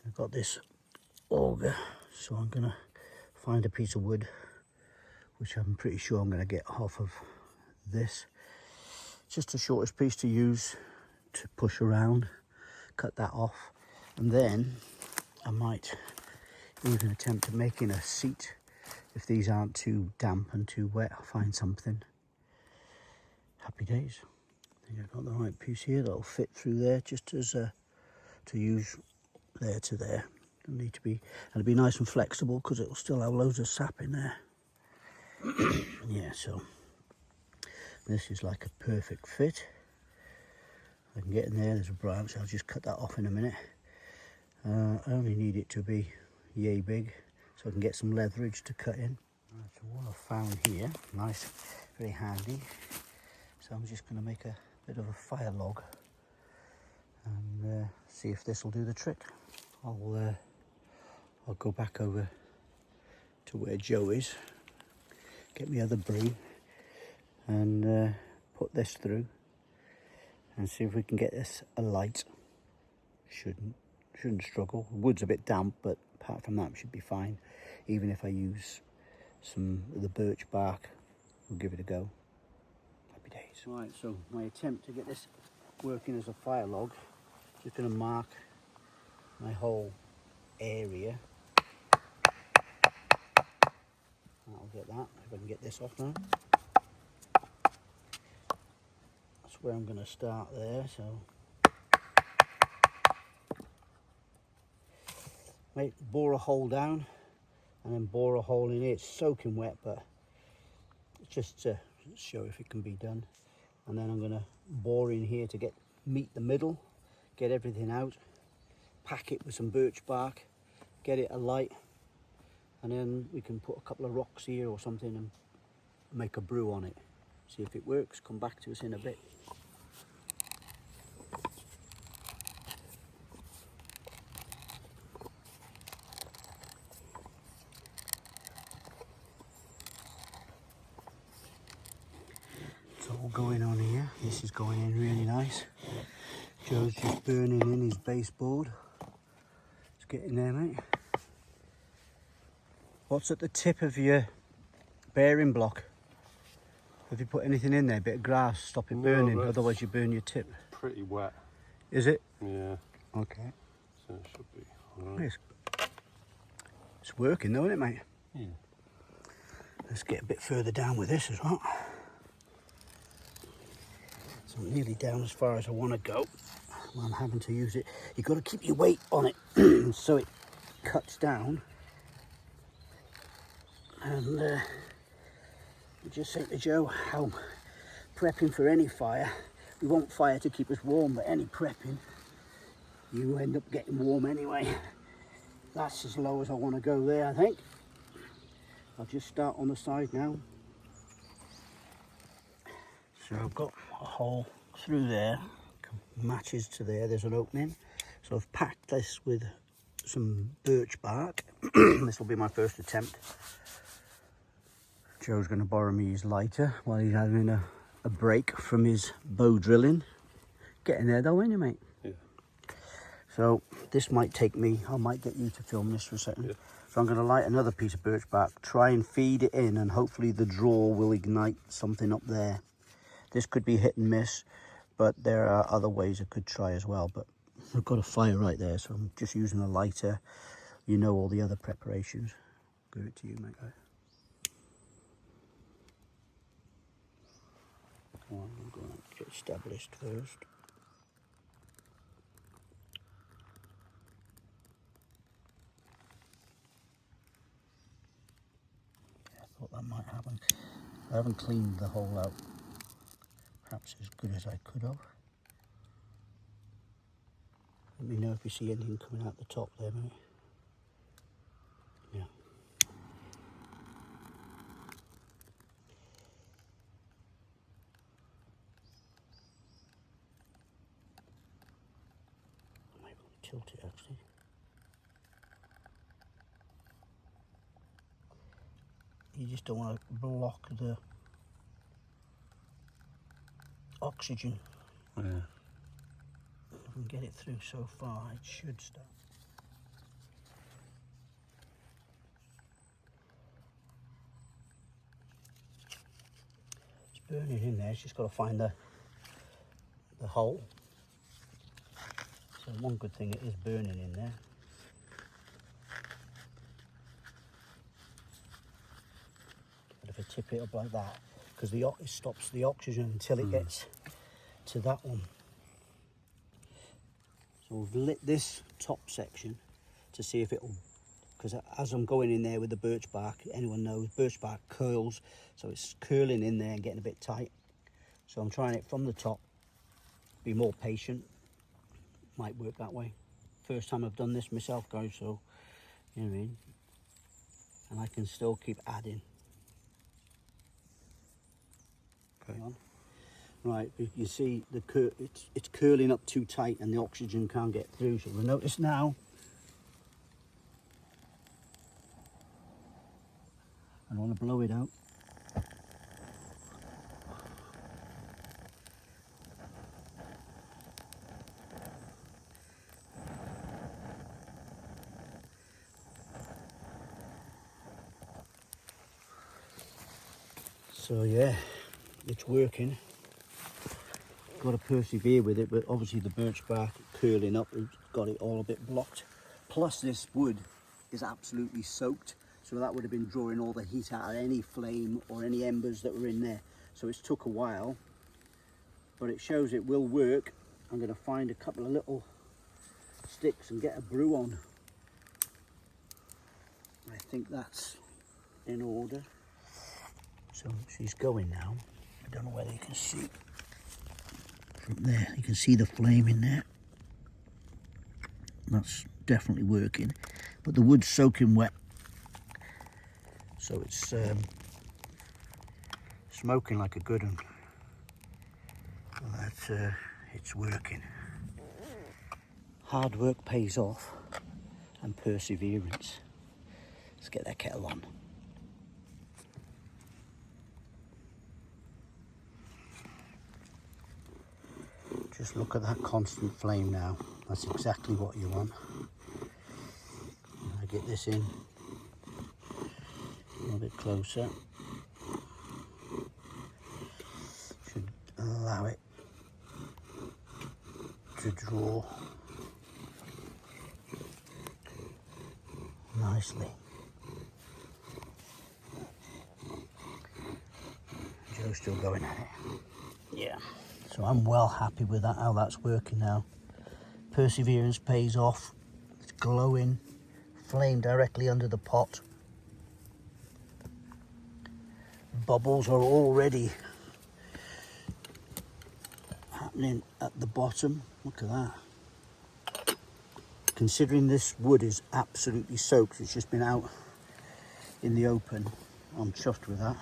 I've got this auger, so I'm going to find a piece of wood, which I'm pretty sure I'm going to get off of this. Just the shortest piece to use to push around, cut that off, and then I might even attempt at making a seat. If these aren't too damp and too wet, I'll find something. Happy days. I think I've got the right piece here that'll fit through there, just as to use there to there. It'll need to be, and it'll be nice and flexible because it'll still have loads of sap in there. Yeah, so this is like a perfect fit. I can get in there, there's a branch, I'll just cut that off in a minute. I only need it to be yay big so I can get some leverage to cut in. Right, so what I've found here, nice, very handy. So I'm just going to make a bit of a fire log and see if this will do the trick. I'll go back over to where Joe is, get my other broom and put this through and see if we can get this alight. Shouldn't struggle. The wood's a bit damp, but apart from that, it should be fine. Even if I use some of the birch bark, we'll give it a go. Happy days. Right, so my attempt to get this working as a fire log, just going to mark my whole area. I'll get that, if I can get this off now. That's where I'm going to start there, so. Right, bore a hole down and then bore a hole in here. It's soaking wet, but just to show if it can be done. And then I'm going to bore in here to meet the middle, get everything out, pack it with some birch bark, get it alight, and then we can put a couple of rocks here or something and make a brew on it. See if it works, come back to us in a bit. It's all going on here. This is going in really nice. Joe's just burning in his baseboard. It's getting there, mate. What's at the tip of your bearing block? Have you put anything in there? A bit of grass, stop it burning, otherwise you burn your tip. Pretty wet. Is it? Yeah. Okay. So it should be alright. It's working though, isn't it, mate? Yeah. Let's get a bit further down with this as well. So I'm nearly down as far as I want to go. I'm having to use it. You've got to keep your weight on it so it cuts down. And I just say to Joe how prepping for any fire, we want fire to keep us warm, but any prepping, you end up getting warm anyway. That's as low as I want to go there, I think. I'll just start on the side now. So I've got a hole through there, matches to there, there's an opening. So I've packed this with some birch bark. This will be my first attempt. Joe's going to borrow me his lighter while he's having a break from his bow drilling. Getting there though, ain't you, mate? Yeah. So this might take me, I might get you to film this for a second. Yeah. So I'm going to light another piece of birch bark, try and feed it in, and hopefully the draw will ignite something up there. This could be hit and miss, but there are other ways I could try as well. But I've got a fire right there, so I'm just using a lighter. You know all the other preparations. Give it to you, mate. Come on, I'm going to get established first. Yeah, I thought that might happen. I haven't cleaned the hole out perhaps as good as I could have. Let me know if you see anything coming out the top there, mate. Yeah. I might want to tilt it actually. You just don't want to block the oxygen. Yeah. If I can get it through so far, it should start. burning in there. It's just got to find the hole. So one good thing, it is burning in there. But if I tip it up like that, because it stops the oxygen until it gets to that one. So we've lit this top section to see if it'll, because as I'm going in there with the birch bark, anyone knows birch bark curls, so it's curling in there and getting a bit tight. So I'm trying it from the top, be more patient. Might work that way. First time I've done this myself, guys, so you know what I mean. And I can still keep adding. Okay. Right, you see it's curling up too tight and the oxygen can't get through. So we'll notice now. I don't want to blow it out. So yeah, it's working. Got to persevere with it, but obviously the birch bark curling up has got it all a bit blocked. Plus this wood is absolutely soaked, so that would have been drawing all the heat out of any flame or any embers that were in there. So it's took a while, but it shows it will work. I'm going to find a couple of little sticks and get a brew on. I think that's in order. So she's going now. I don't know whether you can see from there. You can see the flame in there. That's definitely working. But the wood's soaking wet. So it's smoking like a good one. Well, it's working. Hard work pays off, and perseverance. Let's get that kettle on. Just look at that constant flame now. That's exactly what you want. I get this in a little bit closer. Should allow it to draw nicely. Joe's still going at it. Yeah. So I'm well happy with that, how that's working now. Perseverance pays off. It's glowing, flame directly under the pot. Bubbles are already happening at the bottom. Look at that. Considering this wood is absolutely soaked, it's just been out in the open, I'm chuffed with that.